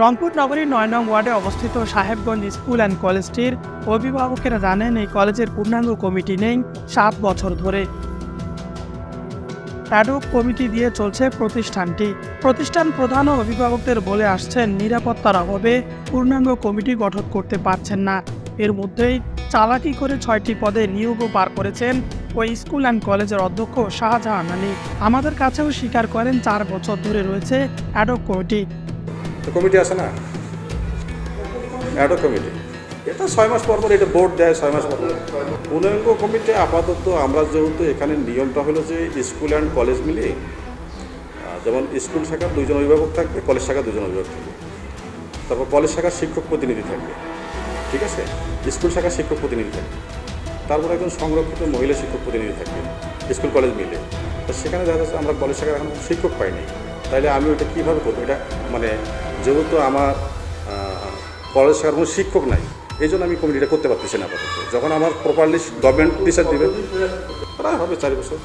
রংপুর নগরীর ৯ নং ওয়ার্ডে অবস্থিত সাহেবগঞ্জ স্কুল অ্যান্ড কলেজটির অভিভাবকেরা জানেন এই কলেজের পূর্ণাঙ্গ কমিটি নেই ৭ বছর ধরে। অ্যাডহক কমিটি দিয়ে চলছে প্রতিষ্ঠানটি। প্রতিষ্ঠান প্রধান ও অভিভাবকদের বলে আসছেন নিরাপত্তার অভাবে পূর্ণাঙ্গ কমিটি গঠন করতে পারছেন না। এর মধ্যেই চালাকি করে ৬টি পদে নিয়োগও পার করেছেন ওই স্কুল অ্যান্ড কলেজের অধ্যক্ষ শাহজাহান আলী। আমাদের কাছেও স্বীকার করেন ৪ বছর ধরে রয়েছে অ্যাডহক কমিটি। কমিটি আছে না, অ্যাডহক কমিটি, এটা ৬ মাস পর পর এটা বোর্ড দেয়, ৬ মাস পর পর। পূর্ণাঙ্গ কমিটি আপাতত আমরা যেহেতু এখানে নিয়মটা হলো যে স্কুল অ্যান্ড কলেজ মিলে, যেমন স্কুল শাখার 2 জন অভিভাবক থাকবে, কলেজ শাখার 2 জন অভিভাবক থাকবে, তারপর কলেজ শাখার শিক্ষক প্রতিনিধি থাকবে, ঠিক আছে, স্কুল শাখার শিক্ষক প্রতিনিধি থাকবে, তারপর একজন সংরক্ষিত মহিলা শিক্ষক প্রতিনিধি থাকবে স্কুল কলেজ মিলে। তো সেখানে দেখা যাচ্ছে আমরা কলেজ শাখার এখন শিক্ষক পাইনি, তাইলে আমি ওইটা কীভাবে করবো? এটা মানে যেহেতু আমার কলেজ শাখার কোনো শিক্ষক নাই, এই জন্য আমি কমিটিটা করতে পারতেছি না আপাতত। যখন আমার প্রপারলি গভর্নমেন্ট টিচার দেবে প্রায় হবে 4 বছর।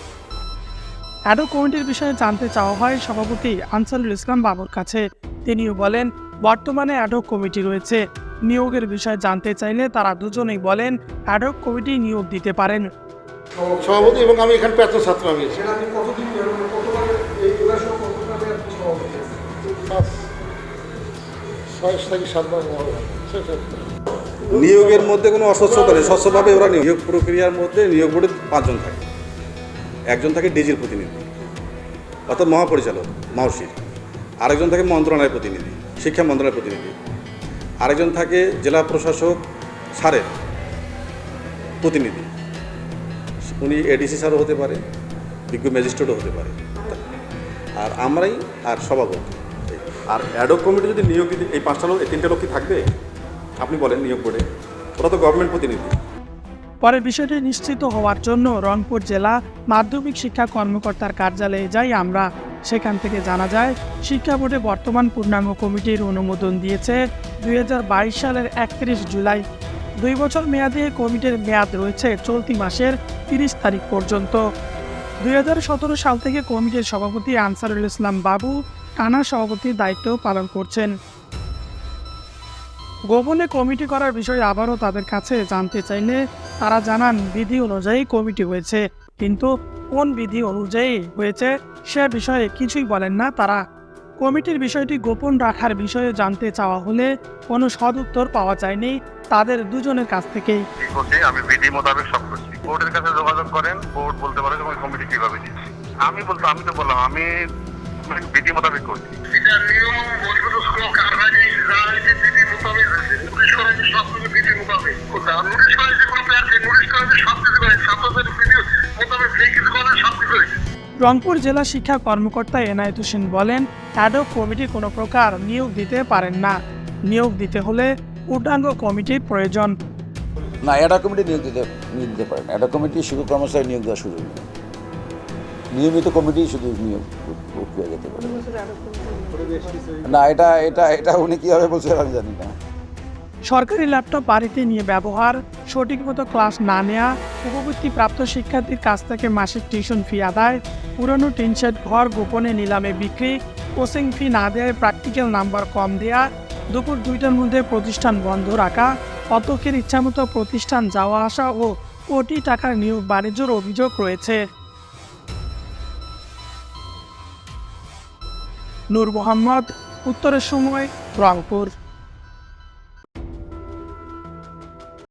অ্যাডহক কমিটির বিষয়ে জানতে চাওয়া হয় সভাপতি আনসারুল ইসলাম বাবুর কাছে। তিনিও বলেন বর্তমানে অ্যাডহক কমিটি রয়েছে। নিয়োগের বিষয়ে জানতে চাইলে তারা দুজনেই বলেন অ্যাডহক কমিটি নিয়োগ দিতে পারেন। সভাপতি এবং আমি এখানে প্রাক্তন ছাত্র। আমি নিয়োগের মধ্যে কোনো অস্বচ্ছতা নেই, স্বচ্ছভাবে ওরা নিয়োগ প্রক্রিয়ার মধ্যে নিয়োগ বোর্ডে 5 জন থাকে। একজন থাকে ডিজির প্রতিনিধি অর্থাৎ মহাপরিচালক মাউসির, আরেকজন থাকে মন্ত্রণালয়ের প্রতিনিধি, শিক্ষা মন্ত্রণালয়ের প্রতিনিধি, আরেকজন থাকে জেলা প্রশাসক স্যারের প্রতিনিধি, উনি এডিসি স্যারও হতে পারে, বিজ্ঞ ম্যাজিস্ট্রেটও হতে পারে, আর আমরাই আর সভাপতি। আর অ্যাডহক কমিটি যদি নিয়োগ দিতে এই 5টা লোক, এই 3টে লোক কি থাকবে? আপনি বলেন নিয়োগ বোর্ডে, ওরা তো গভর্নমেন্ট প্রতিনিধি। পরে বিষয়টি নিশ্চিত হওয়ার জন্য রংপুর জেলা মাধ্যমিক শিক্ষা কর্মকর্তার কার্যালয়ে যাই আমরা। সেখান থেকে জানা যায় শিক্ষা বোর্ডে বর্তমান পূর্ণাঙ্গ কমিটির অনুমোদন দিয়েছে 2022 সালের 31 জুলাই। 2 বছর মেয়াদী এই কমিটির মেয়াদ রয়েছে চলতি মাসের 30 তারিখ পর্যন্ত। 2017 সাল থেকে কমিটির সভাপতি আনসারুল ইসলাম বাবু টানা সভাপতির দায়িত্ব পালন করছেন। গোপনে কমিটি করার বিষয়ে আবারও তাদের কাছে জানতে চাইলে তারা জানান বিধি অনুযায়ী কমিটি হয়েছে, কিন্তু কোন বিধি অনুযায়ী হয়েছে সে বিষয়ে কিছুই বলেন না তারা। কমিটির বিষয়টি গোপন রাখার বিষয়ে জানতে চাওয়া হলে কোনো সদুত্তর পাওয়া যায়নি তাদের দুজনের কাছ থেকেই। আমি বিধি মোতাবেক সব করছি। বোর্ডের কাছে যোগাযোগ করেন, বোর্ড বলতে পারে তোমার কমিটি কিভাবে দিচ্ছি। আমি তো বললাম আমি বিধি মোতাবেক করছি। রংপুর জেলা শিক্ষা কর্মকর্তা এনায়েত হোসেন বলেন অ্যাডহক কমিটি কোনো প্রকার নিয়োগ দিতে পারেন না। নিয়োগ দিতে হলে পূর্ণাঙ্গ কমিটির প্রয়োজন। না, অ্যাডহক কমিটি নিয়োগ দিতে পারেন। অ্যাডহক কমিটি শুধু কর্মচারী নিয়োগ দেওয়া সুযোগ নেই, নিয়মিত কমিটি শুধু নিয়োগ প্রক্রিয়া যেতে পারে। না, এটা উনি কীভাবে বলছেন আমি জানি না। সরকারি ল্যাপটপ বাড়িতে নিয়ে ব্যবহার, সঠিকমতো ক্লাস না নেওয়া, উপবৃত্তিপ্রাপ্ত শিক্ষার্থীর কাছ থেকে মাসিক টিউশন ফি আদায়, পুরনো টিনশেড ঘর গোপনে নিলামে বিক্রি, কোচিং ফি না দেওয়ায় প্র্যাকটিক্যাল নাম্বার কম দেওয়া, দুপুর 2টার মধ্যে প্রতিষ্ঠান বন্ধ রাখা, অধ্যক্ষের ইচ্ছামতো প্রতিষ্ঠান যাওয়া আসা ও কোটি টাকার নিয়োগ বাণিজ্যের অভিযোগ রয়েছে। নূর মোহাম্মদ, উত্তরের সময়, রংপুর।